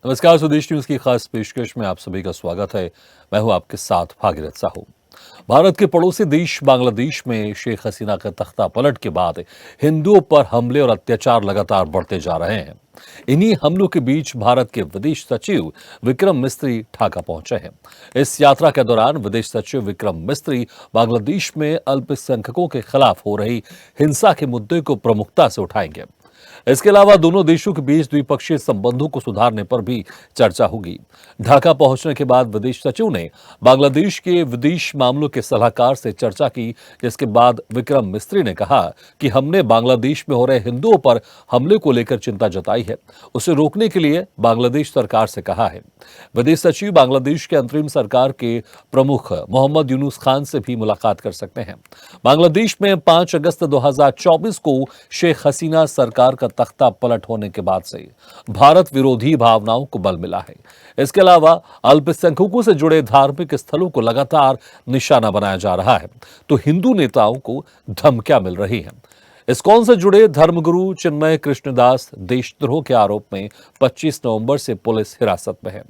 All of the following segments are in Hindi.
नमस्कार, स्वदेश न्यूज की खास पेशकश में आप सभी का स्वागत है। मैं हूं आपके साथ भागीरथ साहू। भारत के पड़ोसी देश बांग्लादेश में शेख हसीना के तख्ता पलट के बाद हिंदुओं पर हमले और अत्याचार लगातार बढ़ते जा रहे हैं। इन्हीं हमलों के बीच भारत के विदेश सचिव विक्रम मिस्त्री ढाका पहुंचे हैं। इस यात्रा के दौरान विदेश सचिव विक्रम मिस्त्री बांग्लादेश में अल्पसंख्यकों के खिलाफ हो रही हिंसा के मुद्दे को प्रमुखता से उठाएंगे। इसके अलावा दोनों देशों के बीच द्विपक्षीय संबंधों को सुधारने पर भी चर्चा होगी। ढाका पहुंचने के बाद विदेश सचिव ने बांग्लादेश के विदेश मामलों के सलाहकार से चर्चा की, जिसके बाद विक्रम मिस्त्री ने कहा कि हमने बांग्लादेश में हो रहे हिंदुओं पर हमले को लेकर चिंता जताई है। उसे रोकने के लिए बांग्लादेश सरकार से कहा है। विदेश सचिव बांग्लादेश के अंतरिम सरकार के प्रमुख मोहम्मद यूनुस खान से भी मुलाकात कर सकते हैं। बांग्लादेश में 5 अगस्त 2024 को शेख हसीना सरकार का तख्ता पलट होने के बाद से भारत विरोधी भावनाओं को बल मिला है। इसके अलावा अल्पसंख्यकों से जुड़े धार्मिक स्थलों को लगातार निशाना बनाया जा रहा है, तो हिंदू नेताओं को धमकियां मिल रही हैं। इस्कॉन से जुड़े धर्मगुरु चिन्मय कृष्णदास देशद्रोह के आरोप में 25 नवंबर से पुलिस हिरासत में है।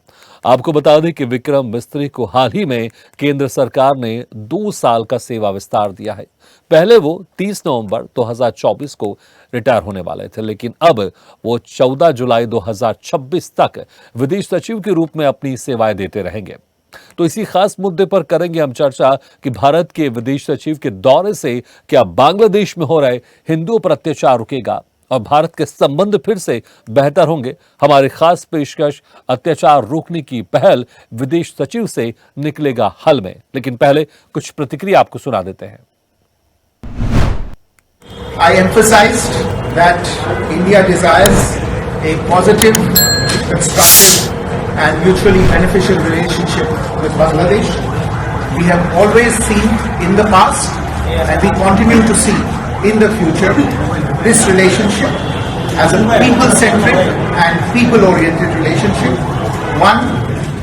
आपको बता दें कि विक्रम मिस्त्री को हाल ही में केंद्र सरकार ने 2 साल का सेवा विस्तार दिया है। पहले वो 30 नवंबर 2024 को रिटायर होने वाले थे, लेकिन अब वो 14 जुलाई 2026 तक विदेश सचिव के रूप में अपनी सेवाएं देते रहेंगे। तो इसी खास मुद्दे पर करेंगे हम चर्चा कि भारत के विदेश सचिव के दौरे से क्या बांग्लादेश में हो रहे हिंदुओं पर अत्याचार रुकेगा और भारत के संबंध फिर से बेहतर होंगे। हमारी खास पेशकश अत्याचार रोकने की पहल विदेश सचिव से निकलेगा हल में, लेकिन पहले कुछ प्रतिक्रिया आपको सुना देते हैं। I emphasized that India desires a positive, constructive and mutually beneficial relationship with Bangladesh. We have always seen in the past and we continue to see in the future this relationship as a people-centric and people-oriented relationship, one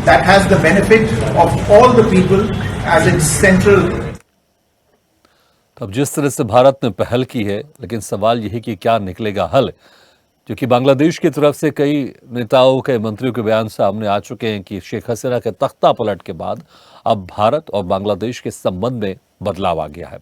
that has the benefit of all the people as its central. अब जिस तरह से भारत ने पहल की है, लेकिन सवाल यह है कि क्या निकलेगा हल, क्योंकि बांग्लादेश की तरफ से कई नेताओं के मंत्रियों के बयान सामने आ चुके हैं कि शेख हसीना के तख्ता पलट के बाद अब भारत और बांग्लादेश के संबंध में बदलाव आ गया है।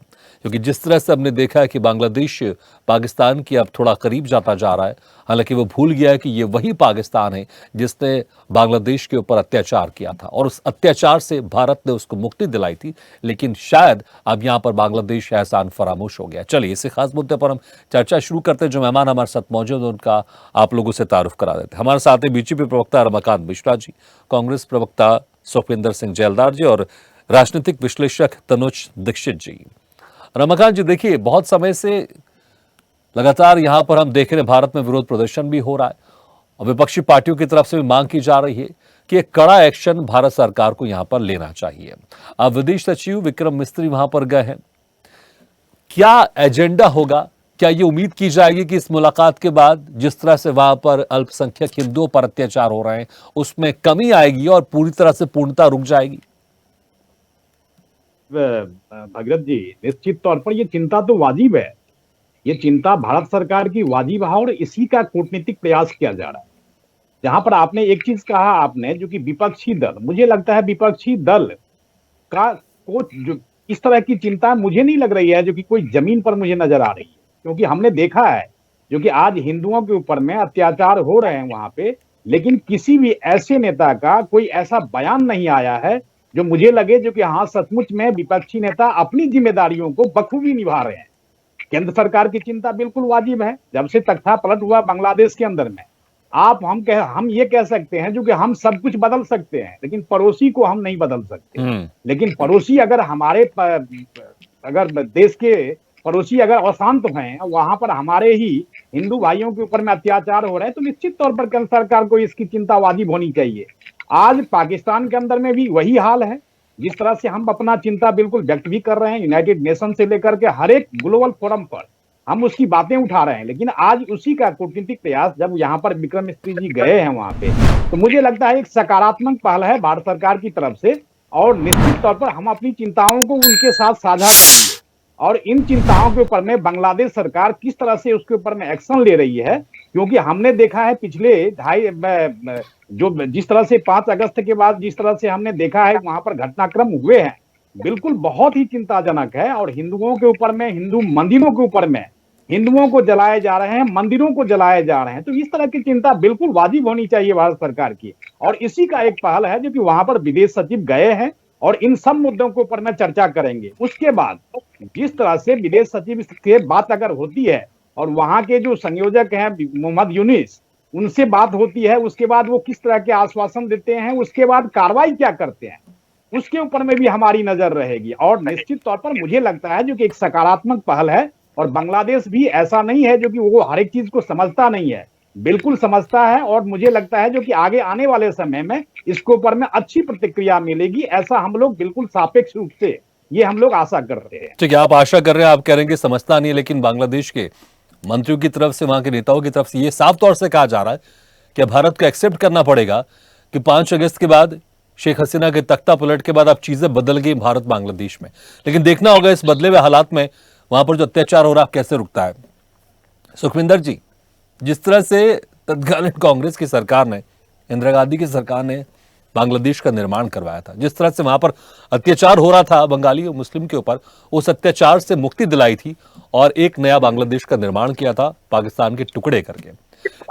क्योंकि जिस तरह से हमने देखा है कि बांग्लादेश पाकिस्तान की अब थोड़ा करीब जाता जा रहा है, हालांकि वो भूल गया है कि ये वही पाकिस्तान है जिसने बांग्लादेश के ऊपर अत्याचार किया था और उस अत्याचार से भारत ने उसको मुक्ति दिलाई थी, लेकिन शायद अब यहां पर बांग्लादेश एहसान फरामोश हो गया। चलिए इसी खास मुद्दे पर हम चर्चा शुरू करते हैं। जो मेहमान हमारे साथ मौजूद है उनका आप लोगों से तारुफ करा देते हैं। हमारे साथ हैं बीजेपी प्रवक्ता रमाकांत मिश्रा जी, कांग्रेस प्रवक्ता सुखविंदर सिंह जेलदार जी और राजनीतिक विश्लेषक तनुज दीक्षित जी। रमाकांत जी, देखिए बहुत समय से लगातार यहां पर हम देख रहे हैं भारत में विरोध प्रदर्शन भी हो रहा है और विपक्षी पार्टियों की तरफ से भी मांग की जा रही है कि एक कड़ा एक्शन भारत सरकार को यहां पर लेना चाहिए। अब विदेश सचिव विक्रम मिस्त्री वहां पर गए हैं, क्या एजेंडा होगा? क्या ये उम्मीद की जाएगी कि इस मुलाकात के बाद जिस तरह से वहां पर अल्पसंख्यक हिंदुओं पर अत्याचार हो रहे हैं उसमें कमी आएगी और पूरी तरह से पूर्णता रुक जाएगी? भगीरथ जी, निश्चित तौर पर ये चिंता तो वाजिब है। ये चिंता भारत सरकार की वाजिब है और इसी का कूटनीतिक प्रयास किया जा रहा है। जहां पर आपने एक चीज कहा, आपने जो कि विपक्षी दल, मुझे लगता है विपक्षी दल का को जो इस तरह की चिंता मुझे नहीं लग रही है जो कि कोई जमीन पर मुझे नजर आ रही है, क्योंकि हमने देखा है जो कि आज हिंदुओं के ऊपर में अत्याचार हो रहे हैं वहां पे, लेकिन किसी भी ऐसे नेता का कोई ऐसा बयान नहीं आया है जो मुझे लगे जो कि हाँ सचमुच में विपक्षी नेता अपनी जिम्मेदारियों को बखूबी निभा रहे हैं। केंद्र सरकार की चिंता बिल्कुल वाजिब है। जब से तख्ता पलट हुआ बांग्लादेश के अंदर में, हम ये कह सकते हैं जो कि हम सब कुछ बदल सकते हैं, लेकिन पड़ोसी को हम नहीं बदल सकते। लेकिन पड़ोसी अगर देश के पड़ोसी अगर अशांत हैं, वहां पर हमारे ही हिंदू भाइयों के ऊपर में अत्याचार हो रहे हैं, तो निश्चित तौर पर केंद्र सरकार को इसकी चिंता वाजिब होनी चाहिए। आज पाकिस्तान के अंदर में भी वही हाल है। जिस तरह से हम अपना चिंता बिल्कुल व्यक्त भी कर रहे हैं, यूनाइटेड नेशन से लेकर के हर एक ग्लोबल फोरम पर हम उसकी बातें उठा रहे हैं, लेकिन आज उसी का कूटनीतिक प्रयास जब यहाँ पर विक्रम मिस्त्री जी गए हैं वहां पे, तो मुझे लगता है एक सकारात्मक पहल है भारत सरकार की तरफ से और निश्चित तौर पर हम अपनी चिंताओं को उनके साथ साझा करेंगे और इन चिंताओं के ऊपर में बांग्लादेश सरकार किस तरह से उसके ऊपर में एक्शन ले रही है, क्योंकि हमने देखा है पिछले जो जिस तरह से 5 अगस्त के बाद जिस तरह से हमने देखा है वहां पर घटनाक्रम हुए हैं, बिल्कुल बहुत ही चिंताजनक है। और हिंदुओं के ऊपर में, हिंदू मंदिरों के ऊपर में हिंदुओं को जलाए जा रहे हैं, मंदिरों को जलाए जा रहे हैं। तो इस तरह की चिंता बिल्कुल वाजिब होनी चाहिए भारत सरकार की। और इसी का एक पहल है जो कि वहां पर विदेश सचिव गए हैं और इन सब मुद्दों के ऊपर में चर्चा करेंगे। उसके बाद जिस तरह से विदेश सचिव से बात अगर होती है और वहां के जो संयोजक हैं मोहम्मद यूनिस, उनसे बात होती है, उसके बाद वो किस तरह के आश्वासन देते हैं, उसके बाद कार्रवाई क्या करते हैं, उसके ऊपर में भी हमारी नजर रहेगी। और निश्चित तौर पर मुझे लगता है जो कि एक सकारात्मक पहल है। और बांग्लादेश भी ऐसा नहीं है जो कि वो हर एक चीज को समझता नहीं है, बिल्कुल समझता है। और मुझे लगता है जो कि आगे आने वाले समय में इसके ऊपर में अच्छी प्रतिक्रिया मिलेगी, ऐसा हम लोग बिल्कुल सापेक्ष रूप से ये हम लोग आशा कर रहे हैं। ठीक है, आप आशा कर रहे हैं, आप कह रहे हैं कि समझता नहीं है, लेकिन बांग्लादेश के मंत्रियों की तरफ से, वहां के नेताओं की तरफ से ये साफ तौर से कहा जा रहा है कि भारत को एक्सेप्ट करना पड़ेगा कि 5 अगस्त के बाद, शेख हसीना के तख्ता पलट के बाद अब चीजें बदल गई भारत बांग्लादेश में। लेकिन देखना होगा इस बदले हुए हालात में वहां पर जो अत्याचार हो रहा है कैसे रुकता है। सुखविंदर जी, जिस तरह से तत्कालीन कांग्रेस की सरकार ने, इंदिरा गांधी की सरकार ने बांग्लादेश का निर्माण करवाया था, जिस तरह से वहां पर अत्याचार हो रहा था बंगाली और मुस्लिम के ऊपर, उस अत्याचार से मुक्ति दिलाई थी और एक नया बांग्लादेश का निर्माण किया था पाकिस्तान के टुकड़े करके।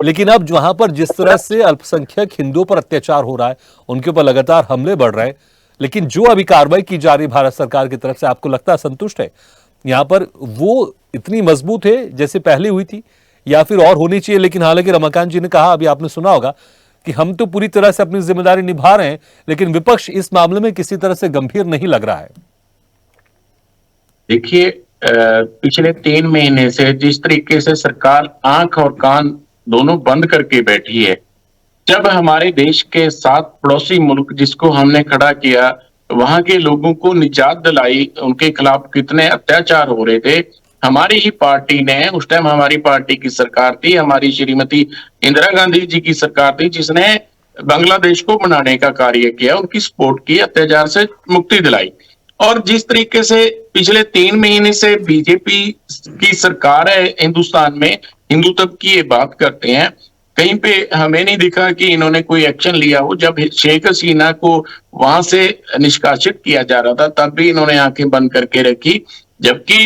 लेकिन अब वहां पर जिस तरह से अल्पसंख्यक हिंदुओं पर अत्याचार हो रहा है, उनके ऊपर लगातार हमले बढ़ रहे हैं, लेकिन जो अभी कार्रवाई की जा रही भारत सरकार की तरफ से, आपको लगता है संतुष्ट है? यहां पर वो इतनी मजबूत है जैसे पहले हुई थी या फिर और होनी चाहिए? लेकिन हालांकि रमाकांत जी ने कहा, अभी आपने सुना होगा, कि हम तो पूरी तरह से अपनी जिम्मेदारी निभा रहे हैं, लेकिन विपक्ष इस मामले में किसी तरह से गंभीर नहीं लग रहा है। देखिए, पिछले 3 महीने से जिस तरीके से सरकार आंख और कान दोनों बंद करके बैठी है, जब हमारे देश के 7 पड़ोसी मुल्क जिसको हमने खड़ा किया, वहां के लोगों को निजात दिलाई, उनके खिलाफ कितने अत्याचार हो रहे थे, हमारी ही पार्टी ने, उस टाइम हमारी पार्टी की सरकार थी, हमारी श्रीमती इंदिरा गांधी जी की सरकार थी, जिसने बांग्लादेश को बनाने का कार्य किया, उनकी सपोर्ट की, अत्याचार से मुक्ति दिलाई। और जिस तरीके से पिछले 3 महीने से बीजेपी की सरकार है हिंदुस्तान में, हिंदुत्व की ये बात करते हैं, कहीं पे हमें नहीं दिखा कि इन्होंने कोई एक्शन लिया हो। जब शेख हसीना को वहां से निष्कासित किया जा रहा था, तब भी इन्होंने आंखें बंद करके रखी, जबकि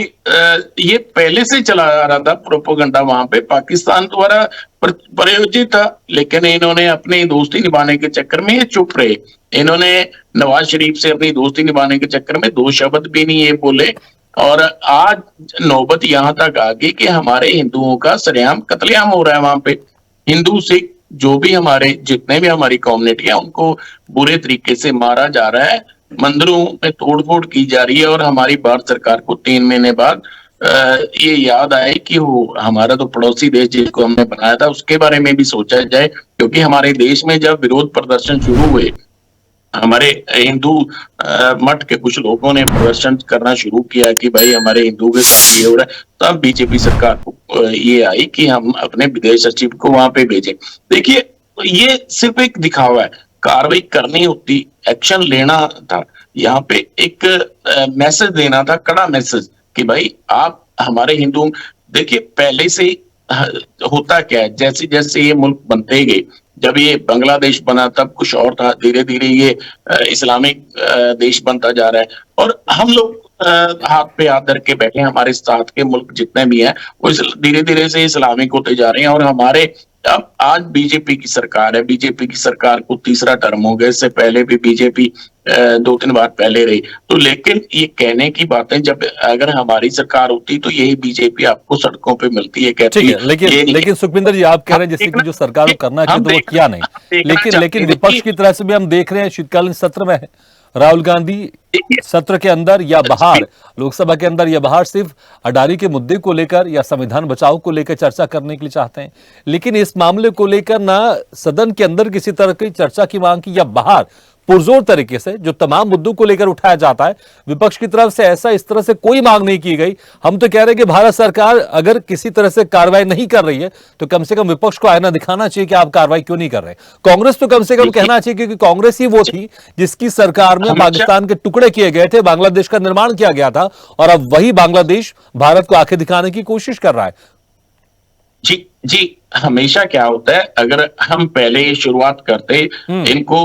ये पहले से चला आ रहा था प्रोपोगंडा, वहां पे पाकिस्तान द्वारा प्रायोजित था। लेकिन इन्होंने अपनी दोस्ती निभाने के चक्कर में ये चुप रहे। इन्होंने नवाज शरीफ से अपनी दोस्ती निभाने के चक्कर में 2 शब्द भी नहीं ये बोले। और आज नौबत यहां तक आ गई कि हमारे हिंदुओं का सरेआम कत्लेआम हो रहा है। वहां पे हिंदू सिख जो भी हमारे, जितने भी हमारी कम्युनिटी है, उनको बुरे तरीके से मारा जा रहा है, मंदिरों में तोड़फोड़ की जा रही है। और हमारी भारत सरकार को 3 महीने बाद ये याद आए कि वो हमारा तो पड़ोसी देश जिसको हमने बनाया था, उसके बारे में भी सोचा जाए। क्योंकि हमारे देश में जब विरोध प्रदर्शन शुरू हुए, हमारे हिंदू मठ के कुछ लोगों ने प्रदर्शन करना शुरू किया कि भाई हमारे हिंदू के साथ ये हो रहा है, तब बीजेपी सरकार को ये आई कि हम अपने विदेश सचिव को वहां पे भेजें। देखिए, ये सिर्फ एक दिखावा है, कार्रवाई करनी होती, एक्शन लेना था, यहाँ पे एक मैसेज देना था, कड़ा मैसेज कि भाई आप हमारे हिंदू। देखिए, पहले से होता क्या है, जैसे जैसे ये मुल्क बनते गए, जब ये बांग्लादेश बना तब कुछ और था, धीरे धीरे ये इस्लामिक देश बनता जा रहा है। और हम लोग हाथ पे हाथ धर के बैठे हैं, हमारे साथ के मुल्क जितने भी हैं वो धीरे धीरे से इस्लामिक होते जा रहे हैं। और हमारे अब आज बीजेपी की सरकार है, बीजेपी की सरकार को 3रा टर्म हो गया, इससे पहले भी बीजेपी 2-3 बार पहले रही। तो लेकिन ये कहने की बातें, जब अगर हमारी सरकार होती तो यही बीजेपी आपको सड़कों पे मिलती है, कहती है। लेकिन सुखविंदर जी, आप कह रहे हैं जैसे कि जो सरकार को करना चाहिए तो वो किया नहीं। लेकिन विपक्ष की तरह से भी हम देख रहे हैं, शीतकालीन सत्र में राहुल गांधी सत्र के अंदर या बाहर, लोकसभा के अंदर या बाहर, सिर्फ अडारी के मुद्दे को लेकर या संविधान बचाओ को लेकर चर्चा करने के लिए चाहते हैं। लेकिन इस मामले को लेकर ना सदन के अंदर किसी तरह की चर्चा की मांग की, या बाहर पुरजोर तरीके से जो तमाम मुद्दों को लेकर उठाया जाता है, विपक्ष की तरफ से ऐसा इस तरह से कोई मांग नहीं की गई। हम तो कह रहे हैं कि भारत सरकार अगर किसी तरह से कार्रवाई नहीं कर रही है तो कम से कम विपक्ष को आईना दिखाना चाहिए कि आप कार्रवाई क्यों नहीं कर रहे। कांग्रेस तो कम से कम कहना चाहिए, क्योंकि कांग्रेस ही वो थी जिसकी सरकार में पाकिस्तान के टुकड़े किए गए थे, बांग्लादेश का निर्माण किया गया था, और अब वही बांग्लादेश भारत को आंखें दिखाने की कोशिश कर रहा है। जी जी, हमेशा क्या होता है, अगर हम पहले ये शुरुआत करते, इनको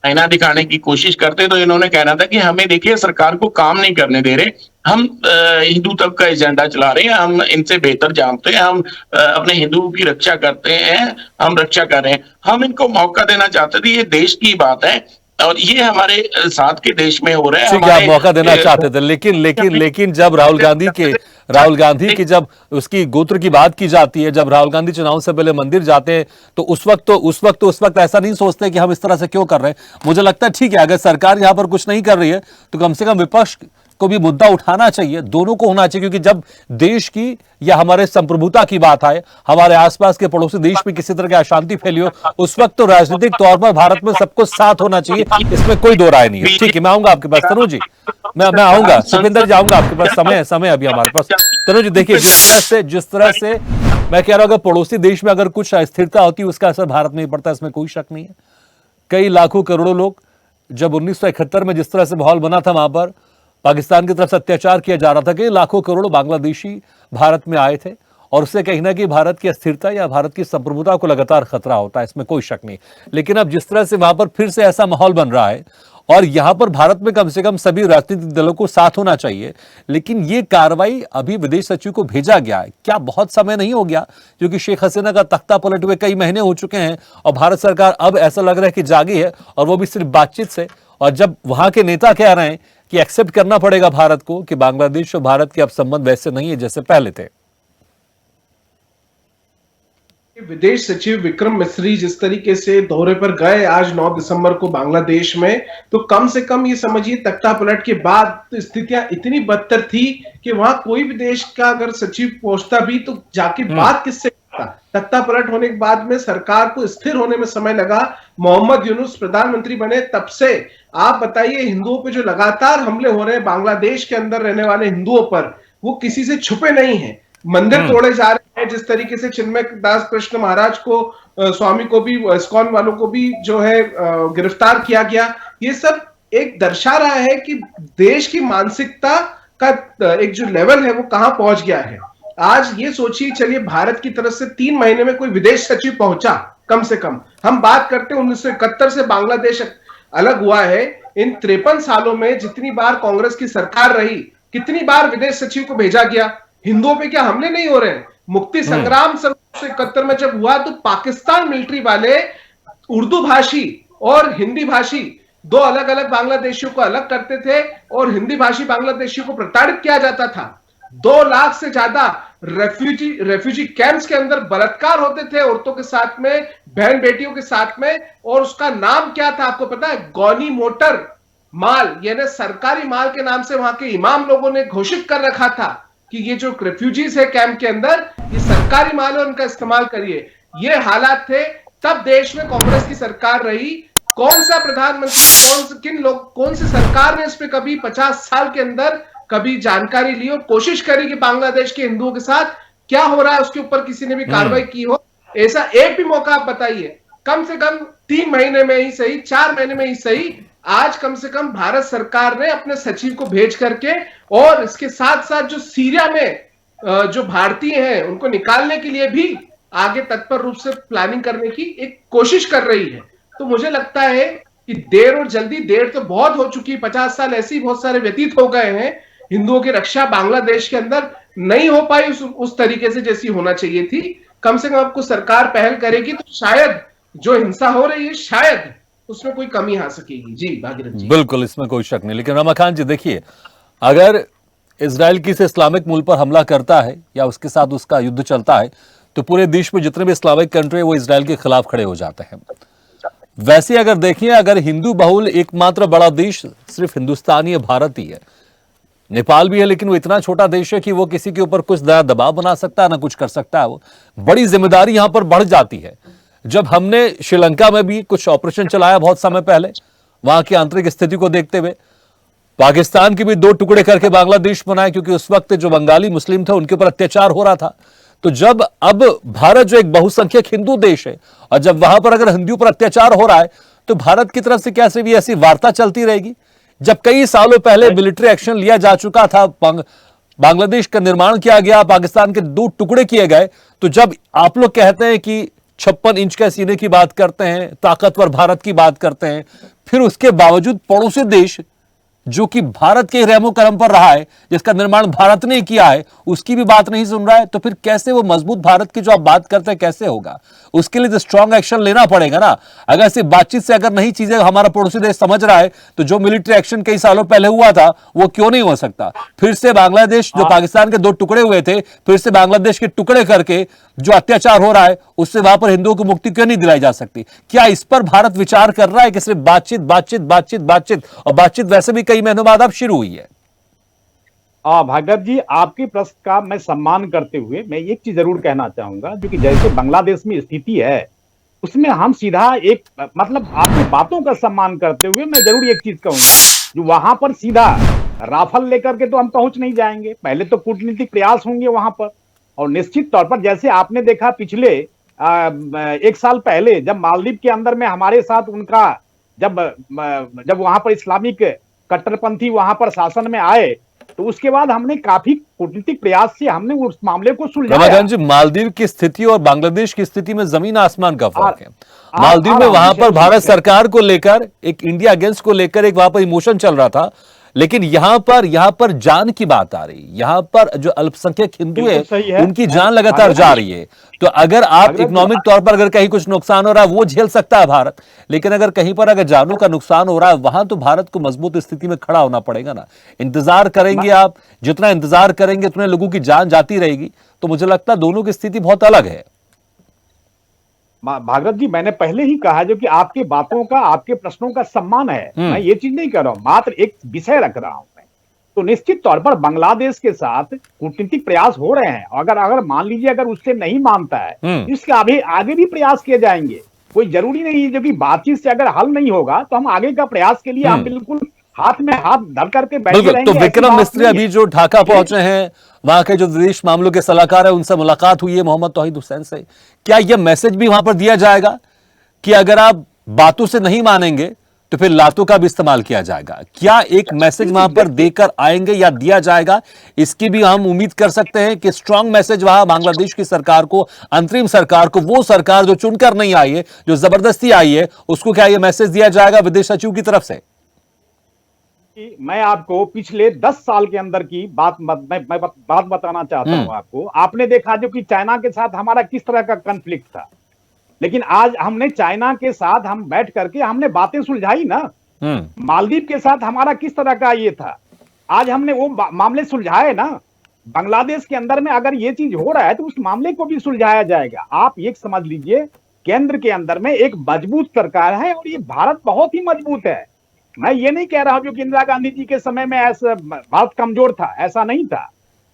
आईना दिखाने की कोशिश करते, तो इन्होंने कहना था कि हमें देखिए सरकार को काम नहीं करने दे रहे, हम हिंदू तब का एजेंडा चला रहे हैं, हम इनसे बेहतर जानते हैं, हम अपने हिंदुओं की रक्षा करते हैं, हम रक्षा कर रहे हैं। हम इनको मौका देना चाहते थे, ये देश की बात है और ये हमारे साथ के देश में हो रहा है। ठीक है, आप मौका देना चाहते थे, लेकिन जब राहुल गांधी की जब उसकी गोत्र की बात की जाती है, जब राहुल गांधी चुनाव से पहले मंदिर जाते हैं, तो उस वक्त ऐसा नहीं सोचते कि हम इस तरह से क्यों कर रहे हैं। मुझे लगता है ठीक है, अगर सरकार यहां पर कुछ नहीं कर रही है तो कम से कम विपक्ष को भी मुद्दा उठाना चाहिए, दोनों को होना चाहिए, क्योंकि जब देश की या हमारे संप्रभुता की बात आए, हमारे आसपास के पड़ोसी देश में किसी तरह की अशांति फैली हो, उस वक्त तो राजनीतिक तौर पर भारत में सबको साथ होना चाहिए, इसमें कोई दो राय नहीं है। ठीक है, मैं आऊंगा आपके पास तनु जी, मैं आऊंगा, सुखविंदर जी आऊंगा आपके पास, समय अभी हमारे पास। तनु जी देखिए, जिस तरह से मैं कह रहा हूं, अगर पड़ोसी देश में अगर कुछ अस्थिरता होती है उसका असर भारत में ही पड़ता है, इसमें कोई शक नहीं है। कई लाखों करोड़ों लोग, जब 1971 में जिस तरह से माहौल बना था, वहां पर पाकिस्तान की तरफ से अत्याचार किया जा रहा था कि लाखों करोड़ बांग्लादेशी भारत में आए थे, और उससे कहीं ना कहीं भारत की अस्थिरता या भारत की संप्रभुता को लगातार खतरा होता है, इसमें कोई शक नहीं। लेकिन अब जिस तरह से वहां पर फिर से ऐसा माहौल बन रहा है, और यहां पर भारत में कम से कम सभी राजनीतिक दलों को साथ होना चाहिए, लेकिन ये कार्रवाई अभी विदेश सचिव को भेजा गया है, क्या बहुत समय नहीं हो गया? क्योंकि शेख हसीना का तख्ता पलट हुए कई महीने हो चुके हैं, और भारत सरकार अब ऐसा लग रहा है कि जागी है, और वो भी सिर्फ बातचीत से। और जब वहां के नेता कह रहे हैं कि एक्सेप्ट करना पड़ेगा भारत को कि बांग्लादेश और भारत के अब संबंध वैसे नहीं है जैसे पहले थे। विदेश सचिव विक्रम मिस्री जिस तरीके से दौरे पर गए आज 9 दिसंबर को बांग्लादेश में, तो कम से कम ये समझिए तख्ता पलट के बाद स्थितियां इतनी बदतर थी कि वहां कोई भी देश का अगर सचिव पहुंचता भी तो जाके बात किससे करता। तख्ता पलट होने के बाद में सरकार को स्थिर होने में समय लगा। मोहम्मद यूनुस प्रधानमंत्री बने तब से आप बताइए, हिंदुओं पे जो लगातार हमले हो रहे हैं, बांग्लादेश के अंदर रहने वाले हिंदुओं पर, वो किसी से छुपे नहीं है। मंदिर तोड़े जा रहे हैं, जिस तरीके से चिन्मय दास कृष्ण महाराज को, स्वामी को भी, इस्कॉन वालों को भी जो है गिरफ्तार किया गया। ये सब एक दर्शा रहा है कि देश की मानसिकता का एक जो लेवल है वो कहां पहुंच गया है। आज ये सोचिए, चलिए भारत की तरफ से 3 महीने में कोई विदेश सचिव पहुंचा, कम से कम हम बात करते हैं 1971 से बांग्लादेश अलग हुआ है। इन 53 सालों में जितनी बार कांग्रेस की सरकार रही, कितनी बार विदेश सचिव को भेजा गया? हिंदुओं पे क्या हमले नहीं हो रहे हैं? मुक्ति संग्राम 1971 में जब हुआ तो पाकिस्तान मिलिट्री वाले उर्दू भाषी और हिंदी भाषी दो अलग अलग बांग्लादेशियों को अलग करते थे, और हिंदी भाषी बांग्लादेशियों को प्रताड़ित किया जाता था। 2 लाख से ज्यादा रेफ्यूजी कैंप्स के अंदर बलात्कार होते थे औरतों के साथ में, बहन बेटियों के साथ में, और उसका नाम क्या था आपको पता है? गौनी मोटर माल, यानी सरकारी माल के नाम से वहां के इमाम लोगों ने घोषित कर रखा था कि ये जो रेफ्यूजीज है कैंप के अंदर, ये सरकारी माल है, उनका इस्तेमाल करिए। ये हालात थे तब देश में कांग्रेस की सरकार रही। कौन सा प्रधानमंत्री, कौन सी सरकार ने इस पे कभी 50 साल के अंदर कभी जानकारी ली और कोशिश करी कि बांग्लादेश के हिंदुओं के साथ क्या हो रहा है उसके ऊपर किसी ने भी कार्रवाई की हो? ऐसा एक भी मौका आप बताइए। कम से कम 3 महीने में ही सही, 4 महीने में ही सही, आज कम से कम भारत सरकार ने अपने सचिव को भेज करके, और इसके साथ साथ जो सीरिया में जो भारतीय हैं उनको निकालने के लिए भी आगे तत्पर रूप से प्लानिंग करने की एक कोशिश कर रही है। तो मुझे लगता है कि देर और जल्दी, देर तो बहुत हो चुकी, 50 साल ऐसे ही बहुत सारे व्यतीत हो गए हैं। हिंदुओं की रक्षा बांग्लादेश के अंदर नहीं हो पाई उस तरीके से जैसी होना चाहिए थी। कम से कम आपको सरकार पहल करेगी तो शायद जो हिंसा हो रही है शायद उसमें कोई कमी आ सकेगी। जी भागीरथ जी, बिल्कुल, इसमें कोई शक नहीं। लेकिन रमाकांत जी देखिए, अगर इजराइल किसी इस्लामिक मुल्क पर हमला करता है या उसके साथ उसका युद्ध चलता है, तो पूरे देश में जितने भी इस्लामिक कंट्री है वो इजराइल के खिलाफ खड़े हो जाते हैं। वैसे अगर देखिए, अगर हिंदू बहुल एकमात्र बड़ा देश सिर्फ हिंदुस्तान ही है, भारत ही है। नेपाल भी है, लेकिन वो इतना छोटा देश है कि वो किसी के ऊपर कुछ दबाव बना सकता है ना कुछ कर सकता है। वो बड़ी जिम्मेदारी यहां पर बढ़ जाती है। जब हमने श्रीलंका में भी कुछ ऑपरेशन चलाया बहुत समय पहले, वहां की आंतरिक स्थिति को देखते हुए, पाकिस्तान के भी 2 टुकड़े करके बांग्लादेश बनाए, क्योंकि उस वक्त जो बंगाली मुस्लिम थे उनके ऊपर अत्याचार हो रहा था। तो जब अब भारत जो एक बहुसंख्यक हिंदू देश है, और जब वहां पर अगर हिंदुओं पर अत्याचार हो रहा है, तो भारत की तरफ से कैसे भी ऐसी वार्ता चलती रहेगी? जब कई सालों पहले मिलिट्री एक्शन लिया जा चुका था बांग्लादेश का निर्माण किया गया, पाकिस्तान के दो टुकड़े किए गए। तो जब आप लोग कहते हैं कि 56 इंच के सीने की बात करते हैं, ताकतवर भारत की बात करते हैं, फिर उसके बावजूद पड़ोसी देश जो कि भारत के रहमो करम पर रहा है, जिसका निर्माण भारत ने किया है, उसकी भी बात नहीं सुन रहा है, तो फिर कैसे वो मजबूत भारत की जो आप बात करते हैं कैसे होगा? उसके लिए तो स्ट्रांग एक्शन लेना पड़ेगा ना। अगर सिर्फ बातचीत से अगर नहीं चीजें हमारा पड़ोसी देश समझ रहा है, तो जो मिलिट्री एक्शन कई सालों पहले हुआ था वो क्यों नहीं हो सकता? फिर से बांग्लादेश, जो पाकिस्तान के दो टुकड़े हुए थे, फिर से बांग्लादेश के टुकड़े करके जो अत्याचार हो रहा है उससे वहां पर हिंदुओं को मुक्ति क्यों नहीं दिलाई जा सकती? क्या इस पर भारत विचार कर रहा है कि सिर्फ बातचीत बातचीत बातचीत बातचीत, और बातचीत वैसे भी कई महीनों बाद अब शुरू हुई है? भागवत जी, आपके प्रश्न का मैं सम्मान करते हुए मैं एक चीज जरूर कहना चाहूंगा, जो कि जैसे बांग्लादेश में स्थिति है उसमें हम सीधा एक मतलब आपकी बातों का सम्मान करते हुए मैं जरूर एक चीज कहूंगा, जो वहां पर सीधा राफेल लेकर के तो हम पहुंच नहीं जाएंगे, पहले तो कूटनीतिक प्रयास होंगे वहां पर। और निश्चित तौर पर जैसे आपने देखा पिछले 1 साल पहले जब मालदीव के अंदर में हमारे साथ उनका जब वहां पर इस्लामिक कट्टरपंथी वहां पर शासन में आए, तो उसके बाद हमने काफी कूटनीतिक प्रयास से हमने उस मामले को सुलझाया। रमाकांत जी, मालदीव की स्थिति और बांग्लादेश की स्थिति में जमीन आसमान का फर्क है। आ- मालदीव आ- में आ- वहां पर विशेष भारत रूप से। सरकार को लेकर एक इंडिया अगेंस्ट को लेकर एक वहां पर इमोशन चल रहा था, लेकिन यहां पर जान की बात आ रही, यहां पर जो अल्पसंख्यक हिंदू बिल्कुल सही है। उनकी जान लगातार जा रही है। तो अगर आप अगर- इकोनॉमिक तौर पर अगर कहीं कुछ नुकसान हो रहा है वो झेल सकता है भारत, लेकिन अगर कहीं पर अगर जानों का नुकसान हो रहा है वहां तो भारत को मजबूत स्थिति में खड़ा होना पड़ेगा ना। इंतजार करेंगे आप, जितना इंतजार करेंगे उतने लोगों की जान जाती रहेगी। तो मुझे लगता है दोनों की स्थिति बहुत अलग है। भागवत जी, मैंने पहले ही कहा जो कि आपकी बातों का, आपके प्रश्नों का सम्मान है, मैं ये चीज नहीं कर रहा हूं, मात्र एक विषय रख रहा हूं मैं। तो निश्चित तौर पर बांग्लादेश के साथ कूटनीतिक प्रयास हो रहे हैं, अगर मान लीजिए अगर उससे नहीं मानता है, इसके आगे भी प्रयास किए जाएंगे। कोई जरूरी नहीं है जो कि बातचीत से अगर हल नहीं होगा तो हम आगे का प्रयास के लिए हम बिल्कुल हाथ में हाथ धर करके बैठे बिल्कुल। रहेंगे। तो ऐसी विक्रम बात मिस्त्री नहीं अभी है। जो ढाका पहुंचे हैं, वहां के जो विदेश मामलों के सलाहकार है उनसे मुलाकात हुई है मोहम्मद तौहीद हुसैन से। क्या यह मैसेज भी वहां पर दिया जाएगा कि अगर आप बातों से नहीं मानेंगे तो फिर लातों का भी इस्तेमाल किया जाएगा? क्या एक मैसेज वहां पर देकर आएंगे या दिया जाएगा? इसकी भी हम उम्मीद कर सकते हैं कि स्ट्रांग मैसेज वहां बांग्लादेश की सरकार को, अंतरिम सरकार को, वो सरकार जो चुनकर नहीं आई है, जो जबरदस्ती आई है, उसको क्या यह मैसेज दिया जाएगा विदेश सचिव की तरफ से? मैं आपको पिछले 10 साल के अंदर की बात बताना चाहता हूं आपको। आपने देखा जो कि चाइना के साथ हमारा किस तरह का कॉन्फ्लिक्ट था, लेकिन आज हमने चाइना के साथ हम बैठ करके हमने बातें सुलझाई ना। मालदीव के साथ हमारा किस तरह का ये था, आज हमने वो मामले सुलझाए ना। बांग्लादेश के अंदर में अगर ये चीज हो रहा है तो उस मामले को भी सुलझाया जाएगा। आप ये समझ लीजिए, केंद्र के अंदर में एक मजबूत सरकार है और ये भारत बहुत ही मजबूत है। मैं ये नहीं कह रहा हूं कि इंदिरा गांधी जी के समय में ऐसा भारत कमजोर था, ऐसा नहीं था।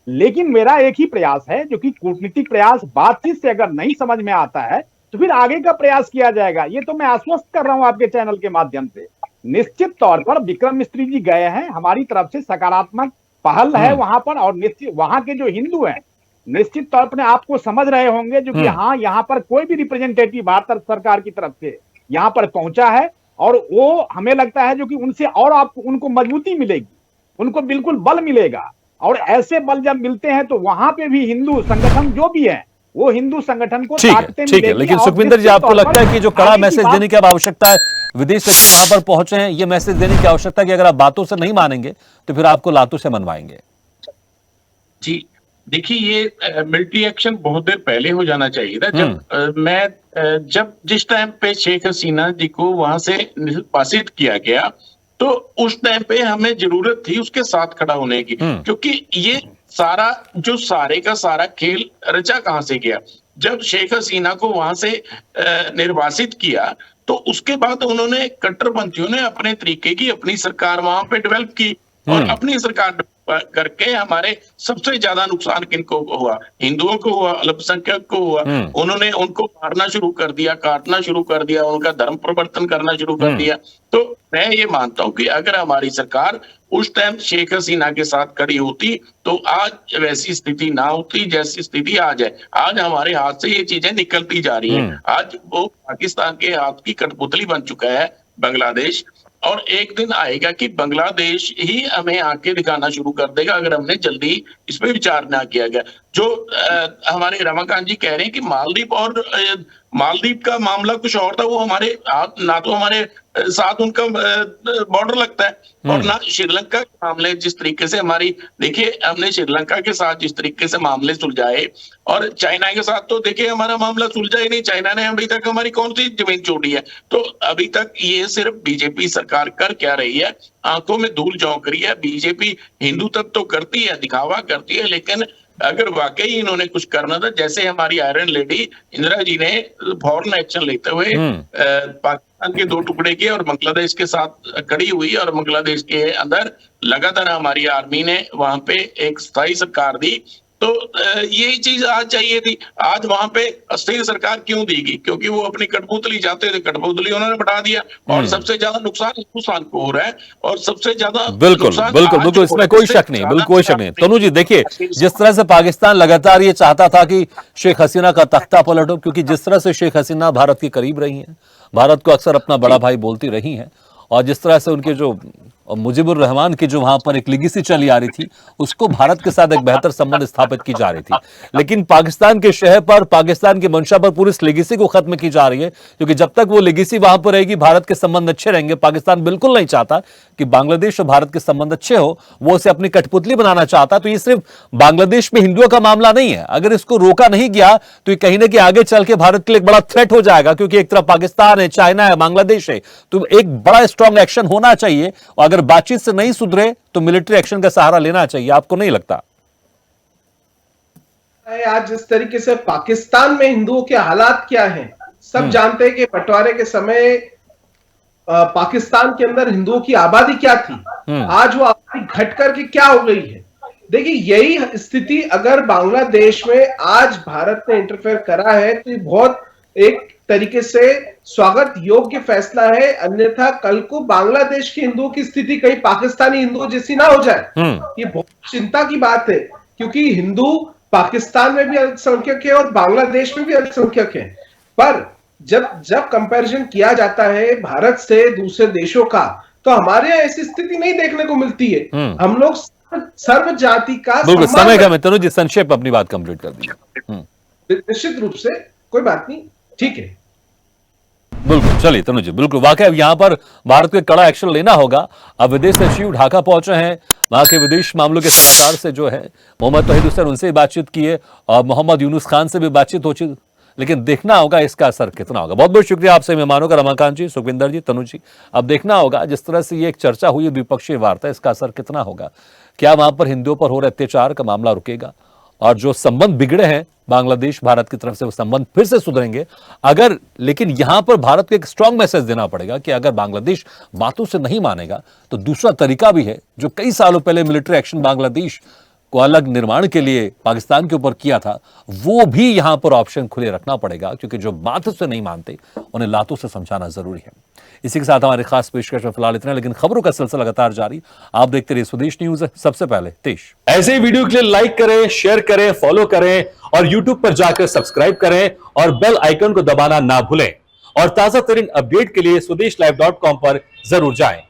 लेकिन मेरा एक ही प्रयास है जो कि कूटनीतिक प्रयास, बातचीत से अगर नहीं समझ में आता है तो फिर आगे का प्रयास किया जाएगा। ये तो मैं आश्वस्त कर रहा हूं आपके चैनल के माध्यम से। निश्चित तौर पर विक्रम मिस्त्री जी गए हैं, हमारी तरफ से सकारात्मक पहल है वहां पर। और निश्चित वहां के जो हिंदू हैं निश्चित तौर पर आपको समझ रहे होंगे जो कि हाँ, यहाँ पर कोई भी रिप्रेजेंटेटिव भारत सरकार की तरफ से यहाँ पर पहुंचा है, और वो हमें लगता है जो कि उनसे और आपको उनको मजबूती मिलेगी, उनको बिल्कुल बल मिलेगा। और ऐसे बल जब मिलते हैं तो वहां पे भी हिंदू संगठन जो भी है वो हिंदू संगठन को ताकतें ठीक है। लेकिन सुखविंदर जी, आपको लगता है कि जो कड़ा मैसेज देने की अब आवश्यकता है, विदेश सचिव वहां पर पहुंचे हैं, ये मैसेज देने की आवश्यकता है कि अगर आप बातों से नहीं मानेंगे तो फिर आपको लातों से मनवाएंगे? जी देखिए, ये मिलिट्री एक्शन बहुत देर पहले हो जाना चाहिए था। जब जिस टाइम पे शेख हसीना जी को वहां से निष्कासित किया गया तो उस टाइम पे हमें जरूरत थी उसके साथ खड़ा होने की, क्योंकि ये सारा जो सारे का सारा खेल रचा कहां से गया। जब शेख हसीना को वहां से निर्वासित किया तो उसके बाद उन्होंने कट्टरपंथियों ने अपने तरीके की अपनी सरकार वहां पे डेवलप की, और अपनी सरकार करके हमारे सबसे ज्यादा नुकसान किनको हुआ? हिंदुओं को हुआ, अल्पसंख्यक को हुआ। उन्होंने उनको मारना शुरू कर दिया, काटना शुरू कर दिया, उनका धर्म परिवर्तन करना शुरू कर दिया। तो मैं ये मानता हूं कि अगर हमारी सरकार उस टाइम शेख हसीना के साथ खड़ी होती तो आज वैसी स्थिति ना होती जैसी स्थिति आज है। आज हमारे हाथ से ये चीजें निकलती जा रही हैं। आज वो पाकिस्तान के हाथ की कठपुतली बन चुका है बांग्लादेश, और एक दिन आएगा कि बांग्लादेश ही हमें आके दिखाना शुरू कर देगा अगर हमने जल्दी इस पे विचार ना किया गया। जो हमारे रमाकांत जी कह रहे हैं कि मालदीव का मामला कुछ और था, वो हमारे ना तो हमारे साथ उनका बॉर्डर लगता है और ना श्रीलंका के मामले जिस तरीके से देखिए हमने श्रीलंका के साथ जिस तरीके से मामले सुलझाए और चाइना के साथ तो देखिए हमारा मामला सुलझा ही नहीं। चाइना ने अभी तक हमारी कौन सी जमीन छोड़ी है? तो अभी तक ये सिर्फ बीजेपी सरकार कर क्या रही है, आंखों में धूल झोंक रही है। बीजेपी हिंदू तब तो करती है, दिखावा करती है, लेकिन अगर वाकई इन्होंने कुछ करना था, जैसे हमारी आयरन लेडी इंदिरा जी ने फौरन एक्शन लेते हुए पाकिस्तान के 2 टुकड़े किए और बांग्लादेश के साथ खड़ी हुई और बांग्लादेश के अंदर लगातार हमारी आर्मी ने वहां पे एक स्थायी सरकार दी, तो यही चीज आज चाहिए थी। आज वहां पे अस्थायी सरकार क्यों देगी? क्योंकि वो अपनी कठपुतली चाहते थे, कठपुतली उन्होंने बढ़ा दिया और सबसे ज्यादा नुकसान हिंदुस्तान को हो रहा है और सबसे ज्यादा बिल्कुल इसमें कोई शक नहीं, बिल्कुल कोई शक नहीं। तनु जी देखिए, जिस तरह से पाकिस्तान लगातार ये चाहता था कि शेख हसीना का तख्ता पलट हो, क्योंकि जिस तरह से शेख हसीना भारत के करीब रही हैं, भारत को अक्सर अपना बड़ा भाई बोलती रही हैं, और जिस तरह से उनके जो मुजीबुर रहमान की जो वहां पर एक लिगेसी चली आ रही थी, उसको भारत के साथ एक बेहतर संबंध स्थापित की जा रही थी, लेकिन पाकिस्तान के शहर पर, पाकिस्तान की मंशा पर पूरी इस लिगेसी को खत्म की जा रही है, क्योंकि जब तक वो लिगेसी वहां पर रहेगी भारत के संबंध अच्छे रहेंगे। पाकिस्तान बिल्कुल नहीं चाहता कि बांग्लादेश और भारत के संबंध अच्छे हो, वो उसे अपनी कठपुतली बनाना चाहता। तो ये सिर्फ बांग्लादेश में हिंदुओं का मामला नहीं है, अगर इसको रोका नहीं गया तो ये कहीं ना कहीं आगे चल के भारत के लिए एक बड़ा थ्रेट हो जाएगा, क्योंकि एक तरफ पाकिस्तान है, चाइना है, बांग्लादेश है, तो एक बड़ा स्ट्रांग एक्शन होना चाहिए। और अगर बातचीत से नहीं सुधरे तो मिलिट्री एक्शन का सहारा लेना चाहिए, आपको नहीं लगता? आज जिस तरीके से पाकिस्तान में हिंदुओं के हालात क्या हैं, सब जानते हैं कि बंटवारे के समय पाकिस्तान के अंदर हिंदुओं की आबादी क्या थी, आज वो आबादी घट करके क्या हो गई है। देखिए, यही स्थिति अगर बांग्लादेश में आज भारत ने इंटरफेयर करा है तो ये बहुत एक तरीके से स्वागत योग्य फैसला है, अन्यथा कल को बांग्लादेश के हिंदुओं की स्थिति कहीं पाकिस्तानी हिंदुओं जैसी ना हो जाए। ये बहुत चिंता की बात है, क्योंकि हिंदू पाकिस्तान में भी अल्पसंख्यक है और बांग्लादेश में भी अल्पसंख्यक है, पर जब कंपैरिजन किया जाता है भारत से दूसरे देशों का, तो हमारे यहाँ ऐसी स्थिति नहीं देखने को मिलती है। हम लोग सर्व जाति का समय का, मैं तनु जी संक्षेप अपनी बात कंप्लीट कर दी। निश्चित रूप से कोई बात नहीं, ठीक है, बिल्कुल। चलिए तनु जी, बिल्कुल वाकई अब यहां पर भारत को कड़ा एक्शन लेना होगा। अब विदेश सचिव ढाका पहुंचे हैं, वहां के विदेश मामलों के सलाहकार से जो है मोहम्मद तौहीद हुसैन, उनसे बातचीत की है और मोहम्मद यूनुस खान से भी बातचीत हो चुकी, लेकिन देखना होगा इसका असर कितना होगा। बहुत बहुत शुक्रिया आपसे मेहमानों का, रमाकांत जी, सुखविंदर जी, तनु जी। अब देखना होगा जिस तरह से ये एक चर्चा हुई द्विपक्षीय वार्ता, इसका असर कितना होगा। क्या वहां पर हिंदुओं पर हो रहे अत्याचार का मामला रुकेगा और जो संबंध बिगड़े हैं बांग्लादेश भारत की तरफ से वो संबंध फिर से सुधरेंगे अगर, लेकिन यहां पर भारत को एक स्ट्रांग मैसेज देना पड़ेगा कि अगर बांग्लादेश बातों से नहीं मानेगा तो दूसरा तरीका भी है, जो कई सालों पहले मिलिट्री एक्शन बांग्लादेश को अलग निर्माण के लिए पाकिस्तान के ऊपर किया था, वो भी यहां पर ऑप्शन खुले रखना पड़ेगा, क्योंकि जो बातों से नहीं मानते उन्हें लातों से समझाना जरूरी है। इसी के साथ हमारे खास पेशकश में फिलहाल इतना, लेकिन खबरों का सिलसिला लगातार जारी। आप देखते रहिए स्वदेश न्यूज, सबसे पहले देश। ऐसे ही वीडियो के लिए लाइक करें, शेयर करें, फॉलो करें और यूट्यूब पर जाकर सब्सक्राइब करें और बेल आइकन को दबाना ना भूलें। और ताजा तरीन अपडेट के लिए स्वदेशलाइव.com पर जरूर जाएं।